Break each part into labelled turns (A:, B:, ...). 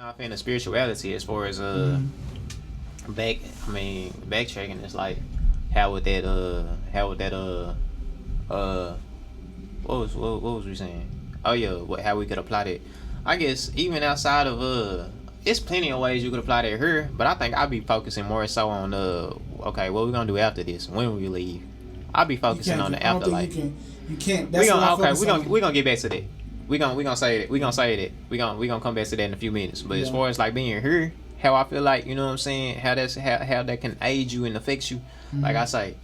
A: off into spirituality as far as backtracking is like how would that what was we saying? Oh yeah, how we could apply that. I guess even outside of it's plenty of ways you could apply that here, but I think I'd be focusing more so on okay, what we gonna do after this when we leave. I'll be focusing on the afterlife.
B: You can't. That's
A: we gonna get back to that. We gonna say that. We gonna come back to that in a few minutes. But as far as like being here, how I feel like, you know what I'm saying, how that can aid you and affect you. Mm-hmm. Like I say,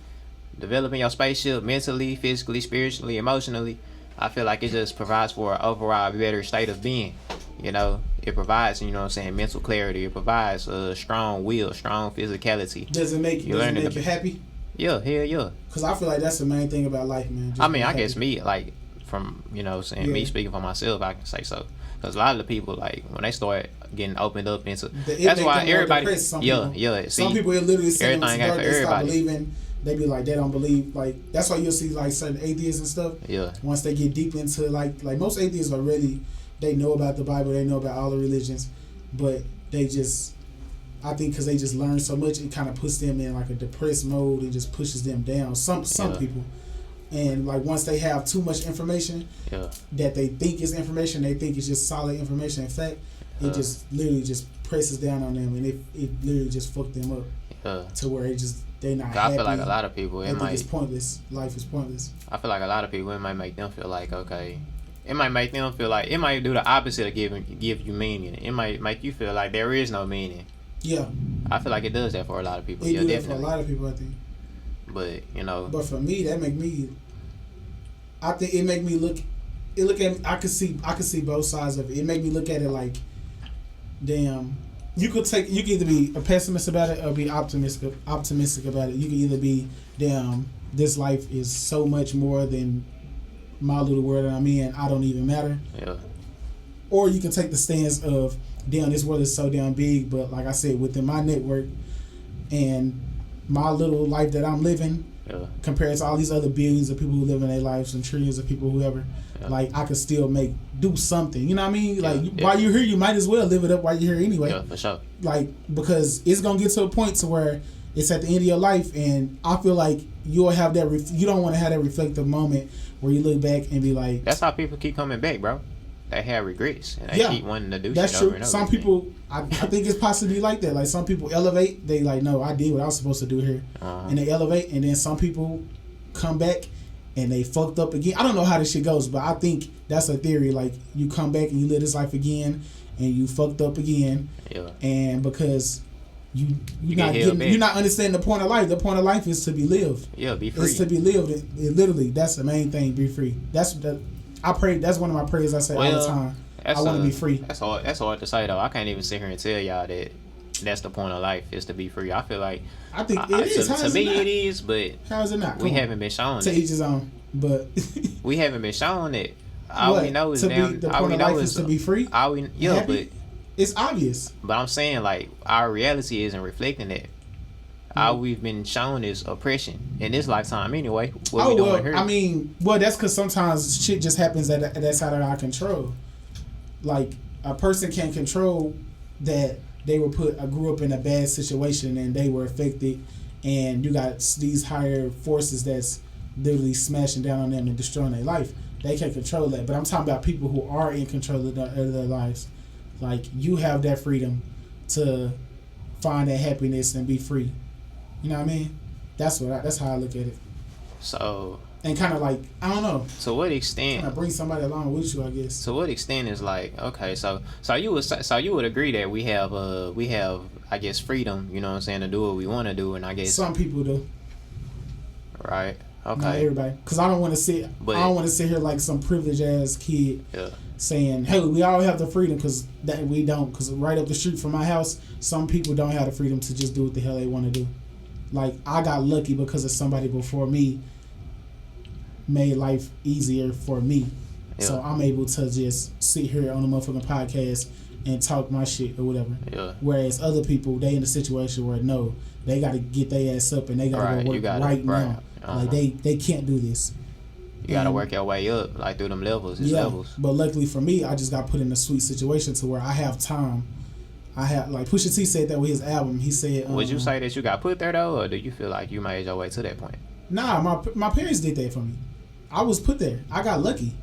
A: developing your spaceship mentally, physically, spiritually, emotionally. I feel like it just provides for an overall better state of being. You know, it provides, you know what I'm saying, mental clarity. It provides strong will, strong physicality.
B: Does it make you happy?
A: Yeah, hell yeah.
B: Because I feel like that's the main thing about life, man.
A: I guess me, like, from, you know, saying me speaking for myself, I can say so. Because a lot of the people, like, when they start getting opened up into, that's why everybody,
B: some people it literally seems
A: everything ain't for
B: they stop
A: everybody.
B: Believing, they be like, they don't believe, like, that's why you'll see like certain atheists and stuff.
A: Yeah.
B: Once they get deep into like most atheists are really, they know about the Bible, they know about all the religions, but they just, I think because they just learn so much, it kind of puts them in like a depressed mode and just pushes them down. Some people. And like once they have too much information that they think is information, they think it's just solid information. In fact, it just literally just presses down on them, and it literally just fucked them up to where they not happy.
A: I feel like a lot of people,
B: it's pointless. Life is pointless.
A: I feel like a lot of people, it might make them feel like, okay, it might make them feel like, it might do the opposite of give you meaning. It might make you feel like there is no meaning.
B: Yeah.
A: I feel like it does that for a lot of people.
B: It do
A: definitely.
B: That for a lot of people, I think.
A: But, you know.
B: But for me, that make me, I think it make me look at, I could see both sides of it. It make me look at it like, damn, you could either be a pessimist about it or be optimistic about it. You can either be, damn, this life is so much more than my little world that I'm in, I don't even matter.
A: Yeah.
B: Or you can take the stance of, damn, this world is so damn big, but like I said, within my network and my little life that I'm living, compared to all these other billions of people who live in their lives and trillions of people, whoever, like I could still do something. You know what I mean? Like while you're here, you might as well live it up while you're here anyway.
A: Yeah, for sure.
B: Like, because it's gonna get to a point to where it's at the end of your life, and I feel like you'll have that. You don't want to have that reflective moment where you look back and be like,
A: that's how people keep coming back, bro. They have regrets and they keep wanting to do
B: that's
A: shit
B: true.
A: over and over.
B: Some people, I think it's possibly like that. Like some people elevate, they like, no, I did what I was supposed to do here, and they elevate, and then some people come back and they fucked up again. I don't know how this shit goes, but I think that's a theory. Like you come back and you live this life again, and you fucked up again, and because you're not understanding the point of life. The point of life is to be lived.
A: Yeah, be free.
B: It's to be lived. It literally, that's the main thing. Be free. I pray. That's one of my prayers I say all the time. I want to be free.
A: That's hard to say though. I can't even sit here and tell y'all that that's the point of life, is to be free. I feel like
B: I think it is.
A: To me, it is, but
B: how is it not?
A: We haven't been shown.
B: To each his own, but
A: we haven't been shown it. All we know is
B: the point of life is to be free.
A: But
B: it's obvious.
A: But I'm saying like our reality isn't reflecting that. All we've been shown is oppression in this lifetime anyway. What we doing here?
B: I mean, that's because sometimes shit just happens that's out of our control. Like a person can't control that they grew up in a bad situation and they were affected, and you got these higher forces that's literally smashing down on them and destroying their life. They can't control that. But I'm talking about people who are in control of their lives. Like you have that freedom to find that happiness and be free. You know what I mean? That's how I look at it.
A: So,
B: and kind of like, I don't know.
A: To what extent?
B: Kind of bring somebody along with you, I guess.
A: To what extent is like, okay, so you would agree that we have I guess freedom, you know what I'm saying, to do what we want to do, and I guess
B: some people do.
A: Right. Okay.
B: Not everybody, because I don't want to sit here like some privileged ass kid.
A: Yeah.
B: Saying, hey, we all have the freedom, because that we don't. Because right up the street from my house, some people don't have the freedom to just do what the hell they want to do. Like, I got lucky because of somebody before me made life easier for me. Yeah. So I'm able to just sit here on a motherfucking podcast and talk my shit or whatever.
A: Yeah.
B: Whereas other people, they in a situation where no, they got to get their ass up and they got to go work right now. Like they can't do this.
A: You gotta work your way up, like through them levels. Levels.
B: But luckily for me, I just got put in a sweet situation to where I have time I have like Pusha T said that with his album. He said,
A: would you say that you got put there though, or do you feel like you made your way to that point?
B: Nah, my parents did that for me. I was put there. I got lucky.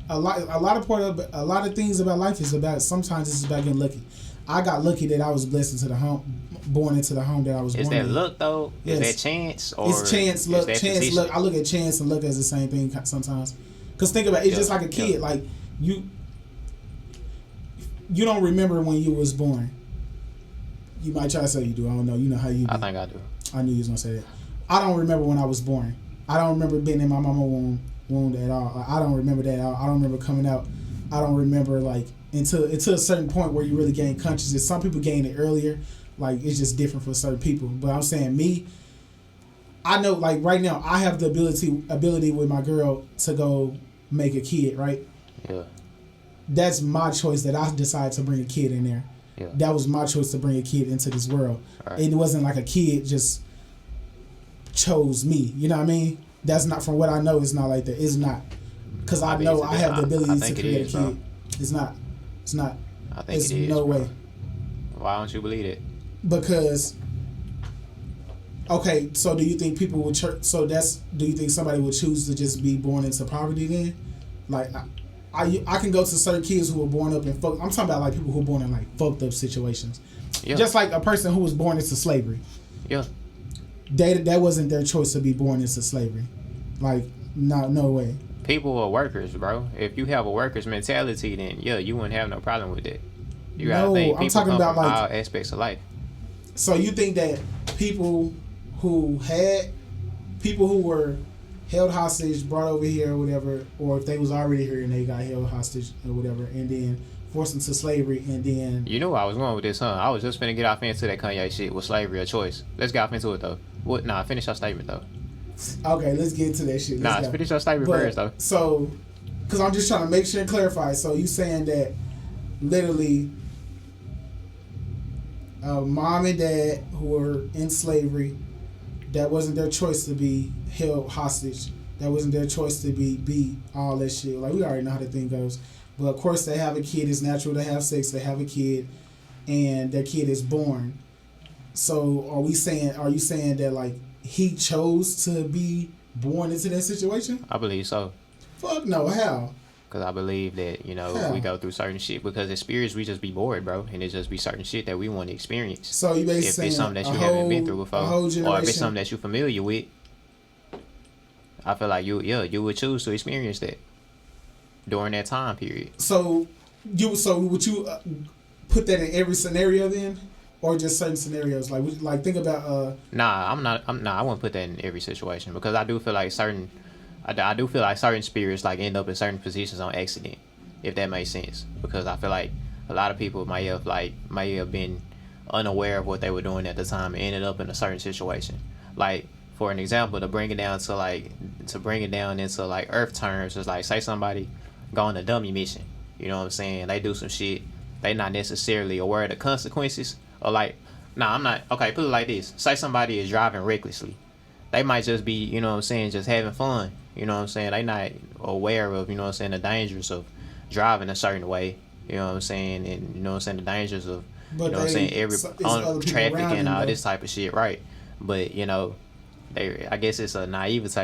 B: A lot of things about life is about, sometimes it's about getting lucky. I got lucky that I was blessed into the home, born into the home that I was born in.
A: Is that luck though?
B: Yes.
A: Is that chance? Or
B: it's chance, luck,
A: position?
B: luck. I look at chance and luck as the same thing sometimes. Cause think about it, it's just like a kid. Like you don't remember when you was born. You might try to say you do. I don't know. You know how you do.
A: I think I do.
B: I knew you was gonna say that. I don't remember when I was born. I don't remember being in my mama's womb at all. I don't remember that. I don't remember coming out. I don't remember like until a certain point where you really gain consciousness. Some people gain it earlier. Like it's just different for certain people. But I'm saying me, I know like right now I have the ability with my girl to go make a kid, right?
A: Yeah.
B: That's my choice that I decided to bring a kid in there.
A: Yeah.
B: That was my choice to bring a kid into this world. Right. It wasn't like a kid just chose me. You know what I mean? That's not, from what I know, it's not like that. It's not. Because I know I have the ability to create a kid. Bro. It's not. It's not.
A: I think
B: it's
A: it is,
B: no
A: bro.
B: way.
A: Why don't you believe it?
B: Because, okay, so do you think people would do you think somebody would choose to just be born into poverty then? Like, I can go to certain kids who were born up in I'm talking about like people who were born in like fucked up situations. Yeah. Just like a person who was born into slavery.
A: Yeah.
B: That wasn't their choice to be born into slavery. Like, no way.
A: People are workers, bro. If you have a worker's mentality, then yeah, you wouldn't have no problem with that. You gotta think people I'm talking about from like all aspects of life.
B: So you think that people who were held hostage, brought over here or whatever, or if they was already here and they got held hostage or whatever, and then forced into slavery, and then...
A: You knew I was going with this, huh? I was just finna get off into that Kanye shit with slavery a choice. Let's get off into it, though. What? Nah, finish your statement, though.
B: Okay, let's get into that shit.
A: Let's finish your statement first, though.
B: So, because I'm just trying to make sure and clarify. So, you saying that literally mom and dad who were in slavery, that wasn't their choice to be held hostage. That wasn't their choice to be beat, all that shit. Like, we already know how the thing goes. But, of course, they have a kid. It's natural to have sex. They have a kid, and their kid is born. So, are you saying that, like, he chose to be born into that situation?
A: I believe so.
B: Fuck no. How?
A: Because I believe that, we go through certain shit. Because as spirits, we just be bored, bro. And it just be certain shit that we want to experience.
B: So you basically
A: saying if it's something that you haven't been through before, or if it's something that you're familiar with, I feel like you would choose to experience that during that time period.
B: So would you put that in every scenario then, or just certain scenarios? Like think about.
A: Nah, I wouldn't put that in every situation, because I do feel like certain spirits like end up in certain positions on accident, if that makes sense. Because I feel like a lot of people may have been unaware of what they were doing at the time and ended up in a certain situation. Like, for an example, to bring it down into like Earth terms, is like, say somebody go on a dummy mission. You know what I'm saying? They do some shit. They not necessarily aware of the consequences. Or like, I'm not. Okay, put it like this. Say somebody is driving recklessly. They might just be, you know what I'm saying, just having fun. You know what I'm saying? They not aware of, you know what I'm saying, the dangers of driving a certain way. You know what I'm saying? And, you know what I'm saying, the dangers of, what I'm saying, traffic and all this type of shit, right? But, I guess it's a naivete,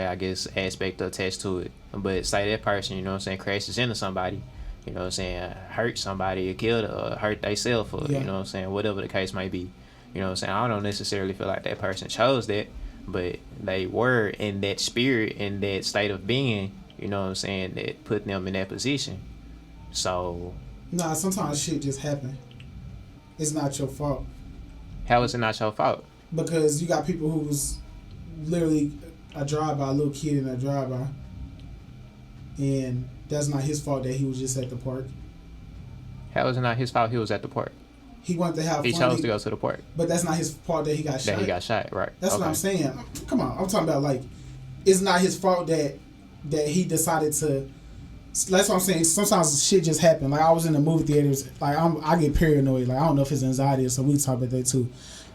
A: aspect attached to it. But say that person, you know what I'm saying, crashes into somebody, you know what I'm saying, hurt somebody or killed or hurt themselves, or, you know what I'm saying, whatever the case may be. You know what I'm saying? I don't necessarily feel like that person chose that, but they were in that spirit, in that state of being, you know what I'm saying, that put them in that position. So...
B: Nah, sometimes shit just happen. It's not your fault.
A: How is it not your fault?
B: Because you got people who's literally a little kid in a drive-by, and that's not his fault that he was just at the park.
A: How is it not his fault he was at the park?
B: He wanted to have fun.
A: He chose to go to the park.
B: But that's not his fault that he got shot.
A: That he got shot, right.
B: That's what I'm saying. Come on. I'm talking about, like, it's not his fault that he decided to... That's what I'm saying. Sometimes shit just happen. Like, I was in the movie theaters. Like, I get paranoid. Like, I don't know if it's anxiety or something. We talk about that too,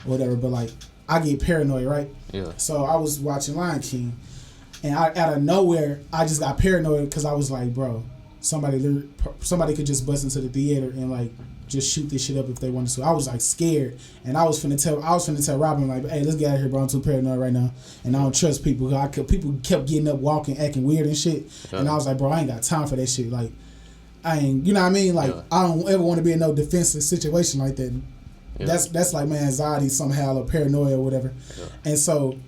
B: or whatever. But, like, I get paranoid, right? Yeah. So I was watching Lion King, and out of nowhere, I just got paranoid because I was like, bro, somebody could just bust into the theater and, like, just shoot this shit up if they wanted to. I was like scared, and I was finna tell Robin like, hey, let's get out of here, bro. I'm too paranoid right now, and I don't trust people. People kept getting up, walking, acting weird and shit, and I was like, bro, I ain't got time for that shit. Like, I ain't, you know what I mean? Like, I don't ever want to be in no defensive situation like that. That's like my anxiety somehow or paranoia or whatever, and so.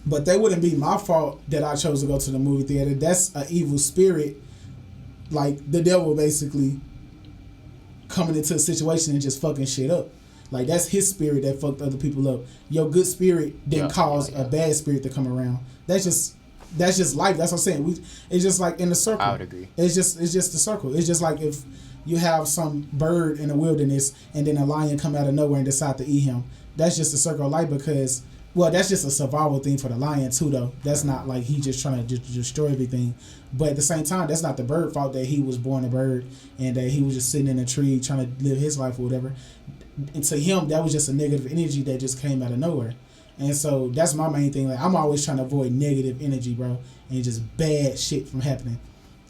B: But that wouldn't be my fault that I chose to go to the movie theater. That's an evil spirit, like the devil basically coming into a situation and just fucking shit up. Like that's his spirit that fucked other people up. Your good spirit didn't cause a bad spirit to come around. That's just life. That's what I'm saying. It's just like in the circle.
A: I would agree.
B: It's just the circle. It's just like if you have some bird in the wilderness and then a lion come out of nowhere and decide to eat him. That's just the circle of life because. Well, that's just a survival thing for the lion too, though. That's not like he just trying to destroy everything. But at the same time, that's not the bird fault that he was born a bird and that he was just sitting in a tree trying to live his life or whatever. And to him, that was just a negative energy that just came out of nowhere. And so that's my main thing. Like I'm always trying to avoid negative energy, bro, and just bad shit from happening.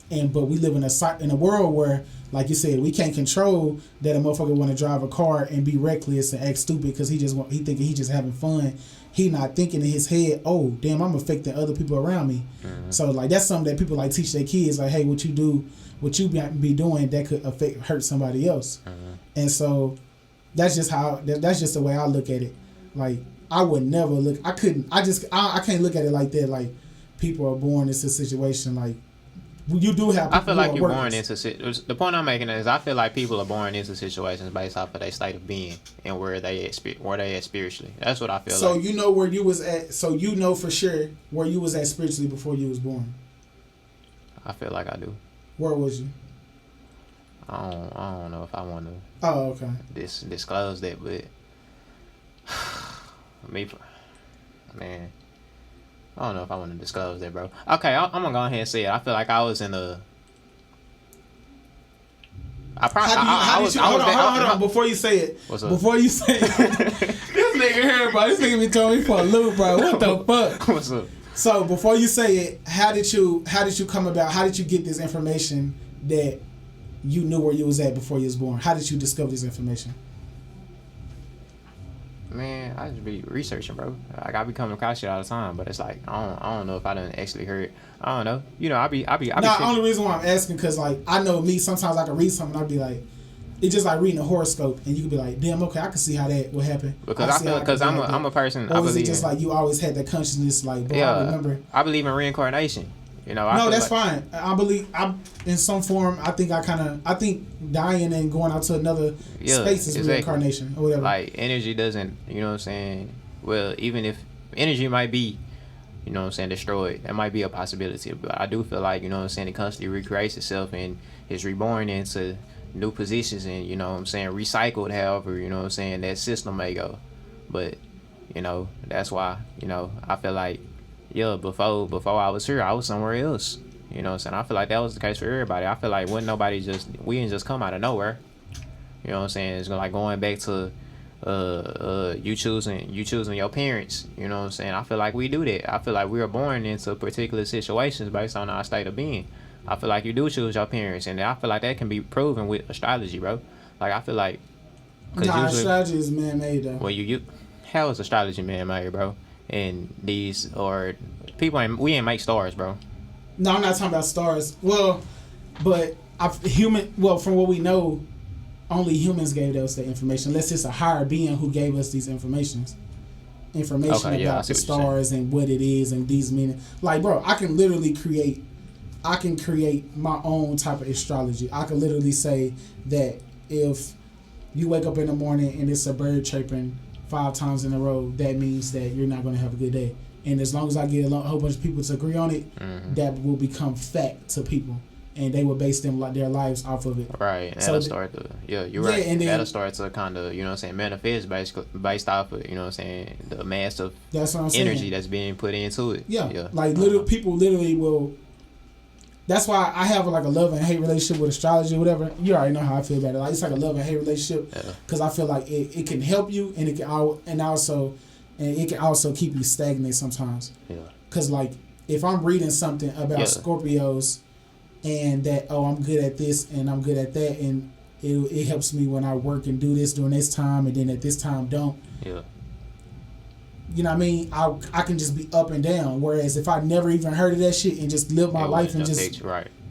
B: But we live in a world where, like you said, we can't control that a motherfucker want to drive a car and be reckless and act stupid because he thinking he just having fun. He not thinking in his head, oh damn, I'm affecting other people around me. Mm-hmm. So like that's something that people like teach their kids, like, hey, what you be doing that could hurt somebody else. Mm-hmm. And so that's just the way I look at it. Like I would never I can't look at it like that. Like people are born into a situation like. You do have.
A: I feel like you're born into. The point I'm making is I feel like people are born into situations based off of their state of being and where they at spiritually. That's what I feel.
B: So
A: like.
B: You know where you was at. So you know for sure where you was at spiritually before you was born.
A: I feel like I do.
B: Where was you?
A: I don't know if I want to.
B: Oh, okay.
A: Disclose that, but man. I don't know if I want to disclose that, bro. Okay, I'm gonna go ahead and say it. I feel like I was in a. Hold
B: on. Before you say it.
A: What's up?
B: Before you say it. This nigga here, bro. This nigga be throwing me for a loop, bro. What the fuck?
A: What's up?
B: So before you say it, how did you come about? How did you get this information that you knew where you was at before you was born? How did you discover this information?
A: Man, I just be researching, bro. Like I be coming across shit all the time, but it's like I don't know if I done actually heard. I don't know. You know, I be.
B: The only reason why I'm asking because like I know me. Sometimes I can read something. And I'd be like, it's just like reading a horoscope, and you could be like, damn, okay, I can see how that would happen.
A: Because I feel because I'm a person.
B: Or is it just like you always had that consciousness, like, bro, I remember.
A: I believe in reincarnation. You know,
B: no, that's fine. I believe in some form. I think dying and going out to another space is reincarnation or whatever.
A: Like energy doesn't, you know what I'm saying? Well, even if energy might be, you know what I'm saying, destroyed, that might be a possibility. But I do feel like, you know what I'm saying, it constantly recreates itself and is reborn into new positions and, you know what I'm saying, recycled. However, you know what I'm saying, that system may go. But, you know, that's why, you know, I feel like. Yeah, before I was here, I was somewhere else. You know what I'm saying? I feel like that was the case for everybody. I feel like we didn't just come out of nowhere. You know what I'm saying? It's like going back to you choosing your parents. You know what I'm saying? I feel like we do that. I feel like we are born into particular situations based on our state of being. I feel like you do choose your parents, and I feel like that can be proven with astrology, bro. Like I feel like
B: astrology is man-made though.
A: Well, how is astrology man-made, bro? And these are people we ain't make stars, bro.
B: No, I'm not talking about stars. Well, but from what we know, only humans gave us the information. Unless it's a higher being who gave us these information about the stars and what it is and these meaning. Like, bro, I can create my own type of astrology. I can literally say that if you wake up in the morning and it's a bird chirping 5 times in a row, that means that you're not going to have a good day. And as long as I get a whole bunch of people to agree on it, that will become fact to people, and they will base their lives off of it.
A: Right, and that'll start to you're right. And that'll start to kind of, you know what I'm saying, manifest based off of, you know what I'm saying, the mass of energy that's being put into it. Yeah. Like
B: people literally will. That's why I have like a love and hate relationship with astrology or whatever. You already know how I feel about it. Like it's like a love and hate relationship because I feel like it can help you and it can also keep you stagnant sometimes. Yeah. Because like if I'm reading something about Scorpios and that I'm good at this and I'm good at that and it helps me when I work and do this during this time, and then at this time don't.
A: Yeah.
B: You know what I mean? I can just be up and down. Whereas if I never even heard of that shit and just lived my life and just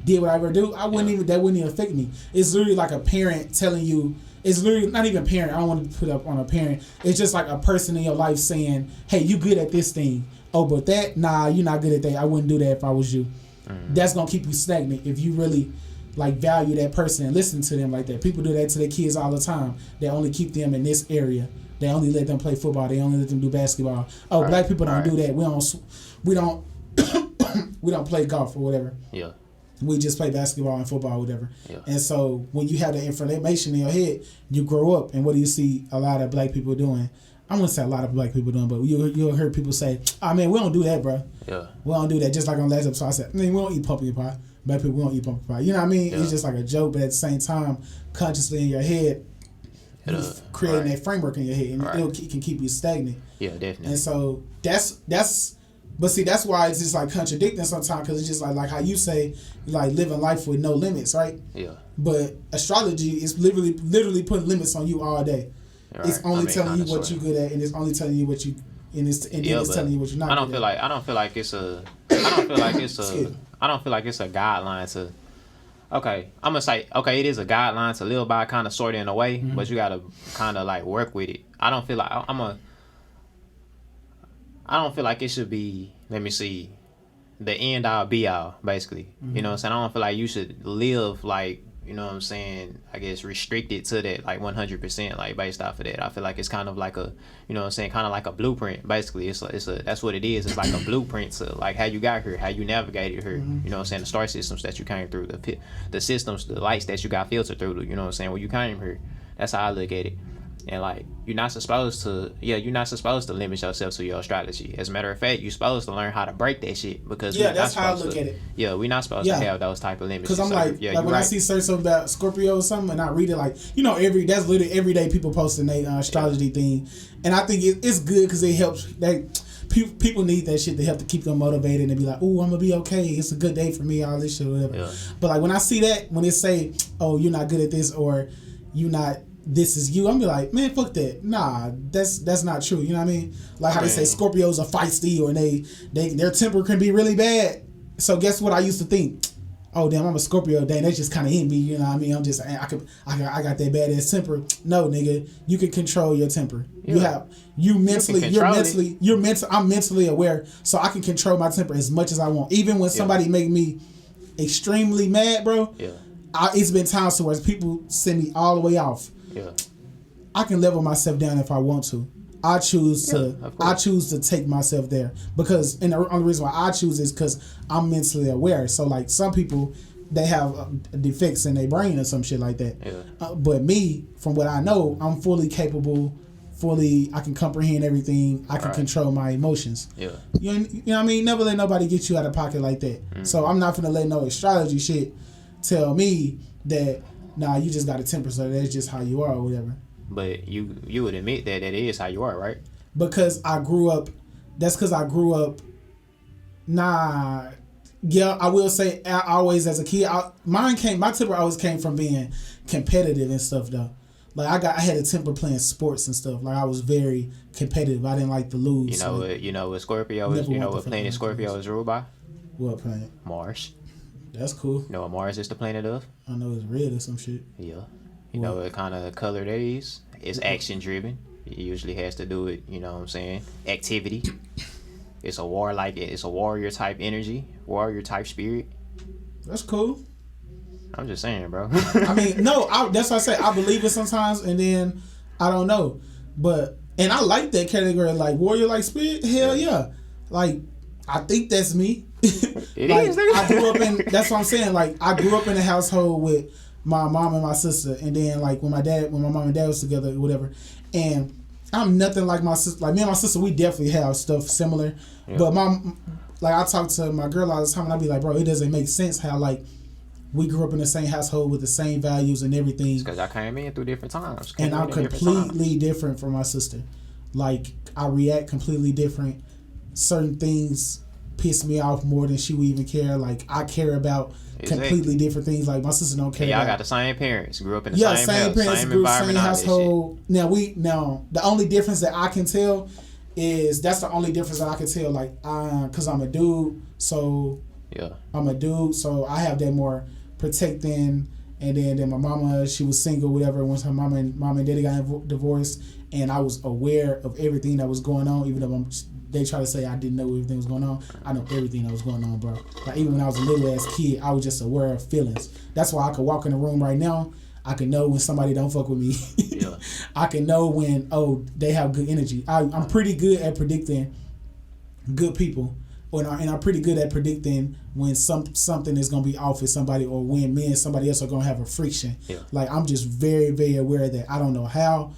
B: did what I ever do, that wouldn't even affect me. It's literally like a parent telling you. It's literally not even a parent. I don't want to put up on a parent. It's just like a person in your life saying, "Hey, you good at this thing. Oh, but that, nah, you're not good at that. I wouldn't do that if I was you." That's gonna keep you stagnant if you really like value that person and listen to them like that. People do that to their kids all the time. They only keep them in this area. They only let them play football. They only let them do basketball. Oh, black people don't do that. We don't we don't play golf or whatever.
A: Yeah.
B: We just play basketball and football or whatever.
A: Yeah.
B: And so when you have the information in your head, you grow up, and what do you see a lot of black people doing? I wouldn't say a lot of black people doing, but you'll hear people say, "Oh man, we don't do that, bro.
A: Yeah.
B: We don't do that." Just like on last episode, I said, "I mean, we don't eat pumpkin pie. Black people, we don't eat pumpkin pie." You know what I mean? Yeah. It's just like a joke, but at the same time, consciously in your head, you're creating that framework in your head, and it can keep you stagnant.
A: Yeah, definitely.
B: And so but see, that's why it's just like contradicting sometimes, because it's just like how you say, like living life with no limits, right?
A: Yeah.
B: But astrology is literally putting limits on you all day. Right. It's only telling you what you're good at, and it's only telling you what you, and it's telling you what you're not.
A: I don't feel like it's a guideline to. Okay, I'm gonna say it is a guideline to live by, kind of sort of in a way, but you gotta kind of like work with it. I don't feel like it should be, let me see, the end all be all, basically. You know what I'm saying? I don't feel like you should live like, you know what I'm saying, I guess restricted to that like 100%, like based off of that. I feel like it's kind of like a, you know what I'm saying, kind of like a blueprint, basically. It's a that's what it is. It's like a blueprint to like how you got here, how you navigated here. You know what I'm saying, the star systems that you came through, the systems, the lights that you got filtered through, you know what I'm saying, when you came here. That's how I look at it. And like, you're not supposed to limit yourself to your astrology. As a matter of fact, you're supposed to learn how to break that shit, because
B: that's how I look at it.
A: Yeah, we're not supposed to have those type of limits.
B: Because I'm like when I see certain stuff about Scorpio or something, and I read it, like, you know, that's literally every day people posting their astrology thing, and I think it's good because it helps. People need that shit to help to keep them motivated and be like, "Ooh, I'm gonna be okay. It's a good day for me." All this shit, or whatever. Yeah. But like when I see that, when it say, "Oh, you're not good at this," or "You not." This is you. I'm be like, man, fuck that. Nah, that's not true. You know what I mean? Like how they say Scorpios are feisty, or their temper can be really bad. So guess what I used to think? Oh damn, I'm a Scorpio. Damn, that's just kind of in me. You know what I mean? I got that badass temper. No, nigga, you can control your temper. Yeah. I'm mentally aware, so I can control my temper as much as I want. Even when somebody make me extremely mad, bro. Yeah. It's been times to where people send me all the way off. Yeah. I can level myself down if I want to. I choose to take myself there, and the only reason why I choose is because I'm mentally aware. So like some people, they have defects in their brain or some shit like that. Yeah. But me, from what I know, I'm fully capable. I can comprehend everything. I can control my emotions. Yeah. You know what I mean? Never let nobody get you out of pocket like that. So I'm not gonna let no astrology shit tell me that. Nah, you just got a temper, so that's just how you are or whatever.
A: But you would admit that is how you are, right?
B: Because I grew up. That's because I grew up. Nah, yeah, I will say always as a kid. My temper always came from being competitive and stuff though. Like I had a temper playing sports and stuff. Like I was very competitive. I didn't like to lose.
A: You know what Scorpio is. You know what planet Scorpio is ruled by?
B: What planet?
A: Mars.
B: That's cool.
A: You know what Mars is the planet of?
B: I know it's red or some shit.
A: Yeah. You know what kind of color that is? It's action driven. It usually has to do with, you know what I'm saying, activity. It's a warrior type energy, warrior type spirit.
B: That's cool.
A: I'm just saying, bro.
B: I mean, no, that's what I say. I believe it sometimes, and then I don't know. And I like that category, like warrior like spirit. Hell yeah. Like, I think that's me. It like, is. I grew up in. That's what I'm saying. Like I grew up in a household with my mom and my sister, and then like when my mom and dad was together, or whatever. And I'm nothing like my sister. Like me and my sister, we definitely have stuff similar. Yeah. But I talk to my girl all the time, and I be like, bro, it doesn't make sense how like we grew up in the same household with the same values and everything.
A: Because I came in through different times.
B: And I'm completely different from my sister. Like I react completely different. Certain things piss me off more than she would even care. Like I care about completely different things. Like my sister don't care.
A: Y'all
B: about,
A: got the same parents, grew up in the same house,
B: parents,
A: same
B: grew
A: environment,
B: same household. Now the only difference that I can tell is that's the only difference that I can tell. Like because I'm a dude, so I have that more protecting. And then my mama, she was single, whatever. Once her mom and daddy got divorced, and I was aware of everything that was going on, even though they try to say I didn't know everything was going on. I know everything that was going on, bro. Like even when I was a little ass kid, I was just aware of feelings. That's why I could walk in a room right now. I can know when somebody don't fuck with me. Yeah. I can know when they have good energy. I'm pretty good at predicting good people. And I'm pretty good at predicting when something is gonna be off with somebody, or when me and somebody else are gonna have a friction. Yeah. Like I'm just very, very aware of that. I don't know how,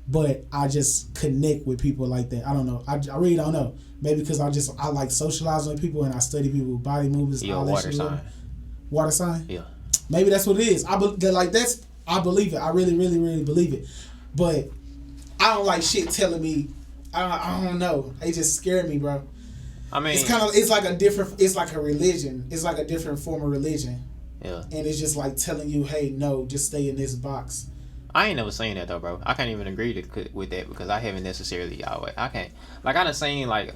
B: but I just connect with people like that. I don't know. I really don't know. Maybe because I like socializing with people and I study people's body movements.
A: You're a water sign.
B: Water sign?
A: Yeah.
B: Maybe that's what it is. I believe it. I really, really, really believe it. But I don't like shit telling me. I don't know. It just scared me, bro. I mean, it's like a religion. It's like a different form of religion. Yeah. And it's just like telling you, hey, no, just stay in this box.
A: I ain't never seen that though, bro. I can't even agree with that because I haven't necessarily I can't. Like I done seen like,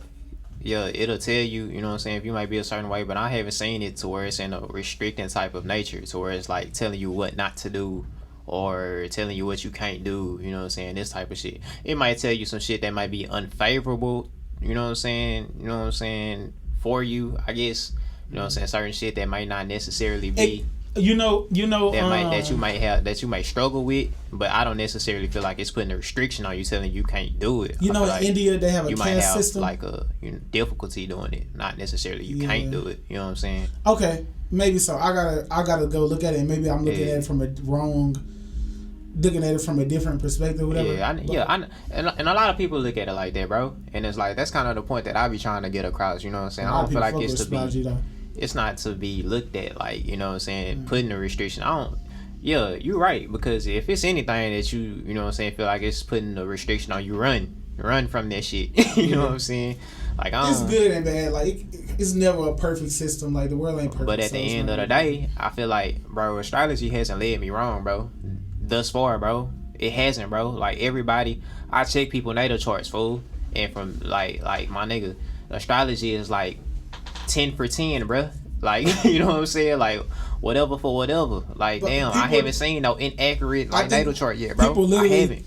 A: yeah, it'll tell you, you know what I'm saying, if you might be a certain way, but I haven't seen it to where it's in a restricting type of nature, to where it's like telling you what not to do or telling you what you can't do, you know what I'm saying, this type of shit. It might tell you some shit that might be unfavorable, you know what I'm saying, for you, I guess. You know what I'm saying, certain shit that might not necessarily be that you might struggle with, but I don't necessarily feel like it's putting a restriction on you, telling you can't do it.
B: You know, in India they have a caste system.
A: Like a difficulty doing it, not necessarily you can't do it. You know what I'm saying?
B: Okay, maybe so. I gotta go look at it, and maybe I'm looking at it from a different perspective, whatever. And a lot of people look at it like that, bro. And it's like that's kind of the point that I be trying to get across. You know what I'm saying? I don't feel like it's not to be looked at like, you know what I'm saying, putting a restriction. Yeah, you're right, because if it's anything that you know what I'm saying, feel like it's putting a restriction on you, run from that shit. You know what I'm saying? Like it's good and bad. Like it's never a perfect system. Like the world ain't perfect.
A: But at the end of the day, I feel like, bro, astrology hasn't led me wrong, bro. Thus far, bro, it hasn't, bro. Like everybody, I check people natal charts, fool, and from like my nigga, astrology is like 10 for 10, bro. Like you know what I'm saying, like whatever for whatever. Like but damn, I haven't seen no inaccurate natal chart yet, bro. I haven't.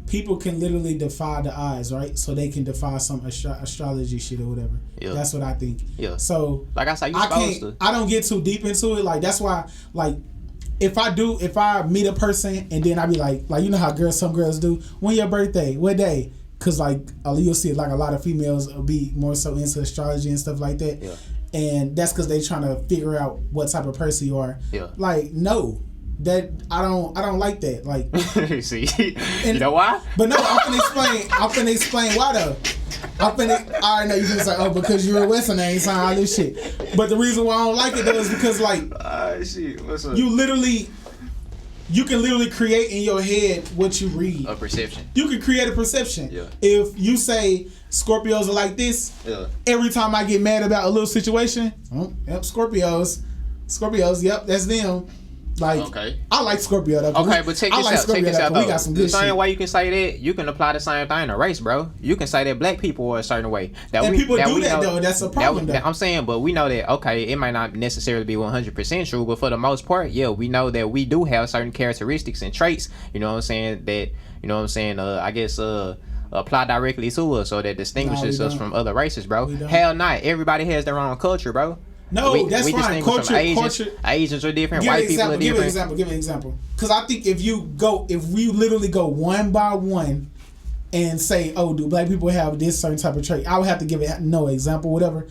B: People can literally defy the odds, right? So they can defy some astrology shit or whatever. Yeah. That's what I think. Yeah. So
A: like I said, I
B: don't get too deep into it. Like that's why, like. If I meet a person and then I be like you know how some girls do, when your birthday, what day? Cause like you'll see like a lot of females will be more so into astrology and stuff like that. Yeah. And that's cause they trying to figure out what type of person you are. Yeah. Like no, that I don't like that. Like
A: see, you know why?
B: But no, I'm finna explain why though. I already know you can say, oh, because you're a Western ain't sign all this shit. But the reason why I don't like it though is because like
A: shit. What's up?
B: You can literally create in your head what you read.
A: A perception.
B: You can create a perception. Yeah. If you say Scorpios are like this, every time I get mad about a little situation, yep, Scorpios, yep, that's them. Like, okay. I like Scorpio though.
A: Okay, but check this out though. We got some good shit. The same way you can say that, you can apply the same thing to race, bro. You can say that black people are a certain way.
B: People do that though. That's a problem though.
A: I'm saying, but we know that, okay, it might not necessarily be 100% true, but for the most part, yeah, we know that we do have certain characteristics and traits, you know what I'm saying, that, you know what I'm saying, I guess, apply directly to us so that distinguishes us from other races, bro. Hell not. Everybody has their own culture, bro.
B: No, that's fine. Culture.
A: Asians are different. White people are different.
B: Give an example. Because I think if we literally go one by one and say, oh, do black people have this certain type of trait? I would have to give it no example, whatever.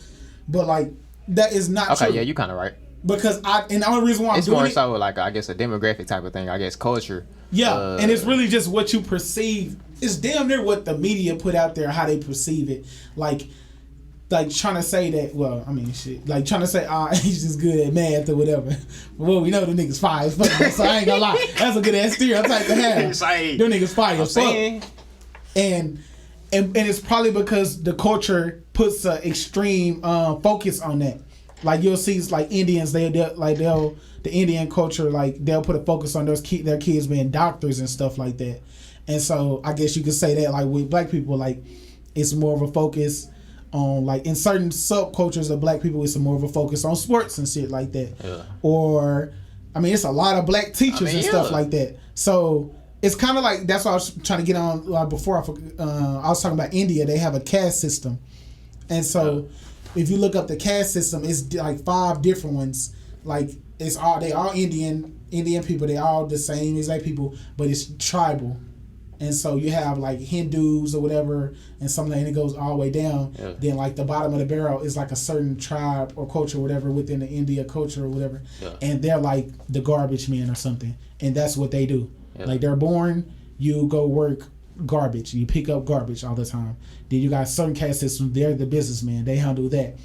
B: But like that is not true.
A: Okay, yeah, you kind of right.
B: Because and the only reason why
A: it's more so like I guess a demographic type of thing. I guess culture.
B: Yeah, and it's really just what you perceive. It's damn near what the media put out there, how they perceive it, like trying to say that, well, I mean, shit. Like, trying to say, he's just good at math or whatever. Well, we know the niggas fire as fuck, so I ain't gonna lie. That's a good ass stereotype to have. Them niggas fire as fuck. And and it's probably because the culture puts an extreme focus on that. Like you'll see, like Indians, the Indian culture, like they'll put a focus on their kids being doctors and stuff like that. And so I guess you could say that like with black people, like it's more of a focus on like in certain subcultures of black people, it's more of a focus on sports and shit like that.
A: Yeah.
B: Or I mean, it's a lot of black teachers and stuff like that. So it's kind of like that's what I was trying to get on before. I was talking about India. They have a caste system, and so if you look up the caste system, it's like 5 different ones. Like they all Indian people. They all the same exact people, but it's tribal. And so you have like Hindus or whatever, and something, and it goes all the way down. Yeah. Then like the bottom of the barrel is like a certain tribe or culture or whatever within the India culture or whatever. Yeah. And they're like the garbage men or something. And that's what they do. Yeah. Like they're born, you go work garbage. You pick up garbage all the time. Then you got certain caste systems, they're the businessmen. They handle that.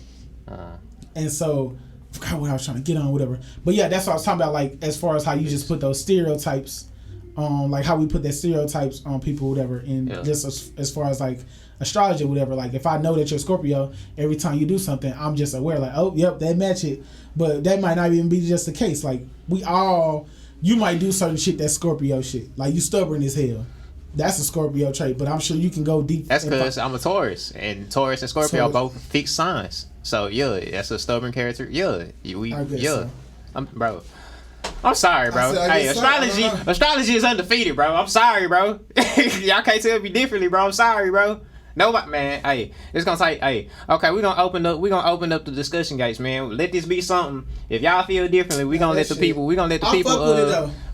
B: And so, I forgot what I was trying to get on, whatever. But yeah, that's what I was talking about, like as far as how you just put those stereotypes like how we put that stereotypes on people, whatever, and just as far as like astrology, whatever. Like if I know that you're Scorpio, every time you do something, I'm just aware, like, oh, yep, that match it. But that might not even be just the case. Like you might do certain shit that's Scorpio shit. Like you stubborn as hell. That's a Scorpio trait, but I'm sure you can go deep.
A: That's because I'm a Taurus, and Taurus and Scorpio are both fixed signs. So yeah, that's a stubborn character. Yeah, so. Bro. I'm sorry, bro. Hey, astrology is undefeated, bro. I'm sorry, bro. Y'all can't tell me differently, bro. I'm sorry, bro. Nobody, man. Hey, it's gonna take. Hey, okay, we're gonna open up the discussion gates, man. Let this be something. If y'all feel differently, we're gonna let the people.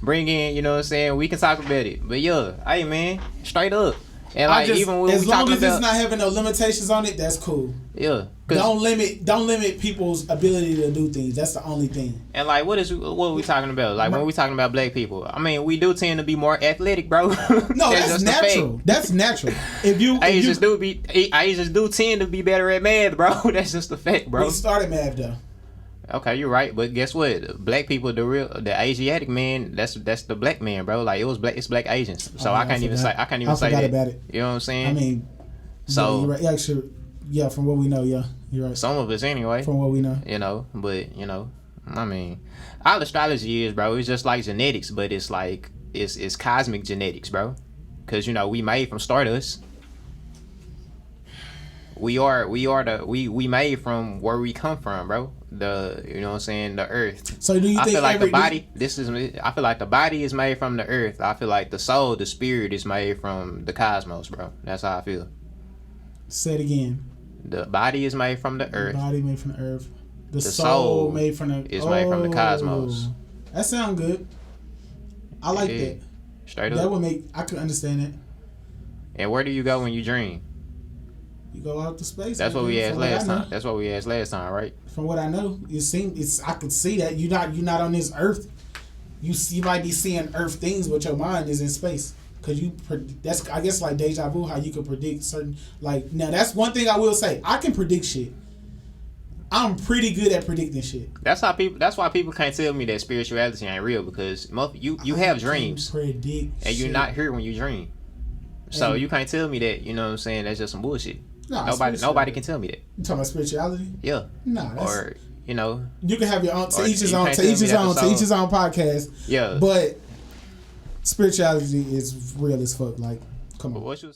A: Bring in. You know what I'm saying? We can talk about it. But yeah, hey, man, straight up. And like even when
B: as long as it's not having no limitations on it, that's cool.
A: Yeah.
B: Don't limit people's ability to do things. That's the only thing.
A: And like, what are we talking about? Like when we talking about black people, I mean, we do tend to be more athletic, bro.
B: No, that's natural. That's natural. Asians
A: do tend to be better at math, bro. That's just a fact, bro.
B: We started math though.
A: Okay, you're right, but guess what? Black people, the Asiatic man, that's the black man, bro. Like it's black Asians. So I can't even say that.
B: About it.
A: You know what I'm saying?
B: I mean, so you're right. Actually, yeah, from what we know, yeah, you're right.
A: Some of us anyway.
B: From what we know,
A: but I mean, all astrology is, bro. It's just like genetics, but it's like it's cosmic genetics, bro. Because we made from stardust. We made from where we come from, bro. The earth.
B: So do you think
A: I feel like the body is made from the earth. I feel like the soul, the spirit is made from the cosmos, bro. That's how I feel.
B: Say it again.
A: The body is made from the earth.
B: The body made from the earth. The soul made from the
A: made from the cosmos.
B: That sounds good. I like that.
A: Straight up.
B: That would make I could understand it.
A: And where do you go when you dream?
B: You go out to space.
A: That's what we asked last time, right?
B: From what I know, I could see that you're not on this earth. You might be seeing earth things, but your mind is in space. Cause that's I guess like deja vu, how you can predict certain now that's one thing I will say. I can predict shit. I'm pretty good at predicting shit.
A: That's why people can't tell me that spirituality ain't real, because you have dreams.
B: Predict
A: and you're not here when you dream. So you can't tell me that, you know what I'm saying, that's just some bullshit. No, nobody can tell me that.
B: You talking about spirituality?
A: Yeah.
B: No, that's...
A: Or,
B: you can have your own, to each his own podcast.
A: Yeah.
B: But spirituality is real as fuck. Like, come on.
A: What you saying?